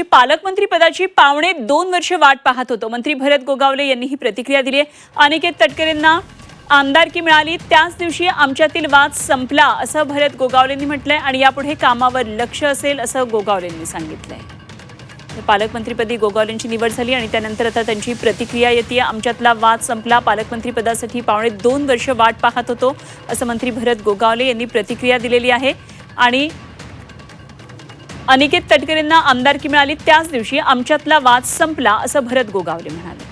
पालकमंत्री पदाची पावणे 2 वर्ष वाट पाहत होतो। मंत्री भरत गोगावले यांनी ही प्रतिक्रिया दिली आहे। अनिकेत तटकरेंना आमदारकी मिळाली त्याच दिवशी आमच्यातील वाद संपला असं भरत गोगावलेंनी म्हटलंय आणि यापुढे कामावर लक्ष असेल असं गोगावलेंनी सांगितलंय। पालकमंत्रीपदी गोगावलेंची निवड झाली आणि त्यानंतर आता त्यांची प्रतिक्रिया येते। आमच्यातला वाद संपला, पालकमंत्री पदासाठी पावणे 2 वर्ष वाट पाहत होतो असं मंत्री भरत गोगावले यांनी प्रतिक्रिया दिलेली आहे। आणि अनिकेत तटकरेंना आमदारकी मिळाली त्याच दिवशी आमच्यातला वाद संपला असं भरत गोगावले म्हणाले।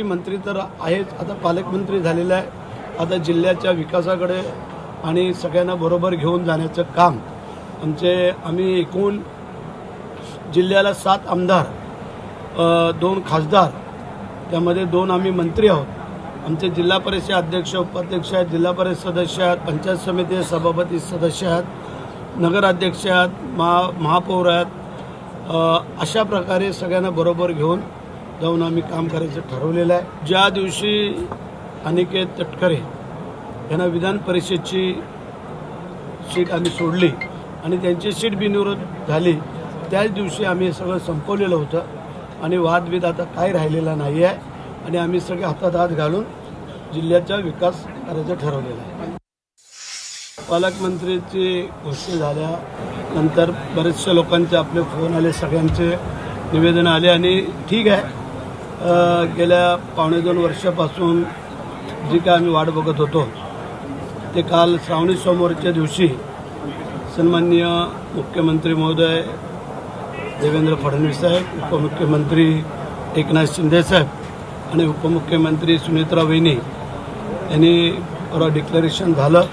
मंत्री तर आहेच, आता पालकमंत्री झालेला आहे। आता जिल्ह्याच्या विकासाकडे आणि सगळ्यांना बरोबर घेऊन जाण्याचं काम आम्ही एकूण जिल्ह्याला 7 आमदार, 2 खासदार, त्यामध्ये 2 आम्ही मंत्री आहोत। आमचे जिल्हा परिषद अध्यक्ष, उपाध्यक्ष आहेत, जिल्हा परिषद सदस्य आहेत, पंचायत समिती सभापती सदस्य आहेत, नगराध्यक्ष आहेत, महापौर आहेत। अशा प्रकारे सगळ्यांना बरोबर घेऊन जाऊन आम्ही काम करायचं ठरवलेलं आहे। ज्या दिवशी अनिकेत तटकरे यांना विधान परिषदेची सीट आम्ही सोडली आणि त्यांची सीट बिनविरोध झाली त्याच दिवशी आम्ही सगळं संपवलेलं होतं आणि वादविद आता काय राहिलेला नाही आहे आणि आम्ही सगळे हातात हात घालून जिल्ह्याचा विकास करायचं ठरवलेलं आहे। पालकमंत्रीची घोषणा झाल्यानंतर बरेचशा लोकांचे आपले फोन आले, सगळ्यांचे निवेदन आले आणि ठीक आहे, गेल्या पावणे 2 वर्षापासून जी काय आम्ही वाट बघत होतो ते काल श्रावणी सोमवारच्या दिवशी सन्माननीय मुख्यमंत्री महोदय देवेंद्र फडणवीस साहेब, उपमुख्यमंत्री एकनाथ शिंदे साहेब आणि उपमुख्यमंत्री सुनेत्रा वहिनी यांनी डिक्लेरेशन झालं।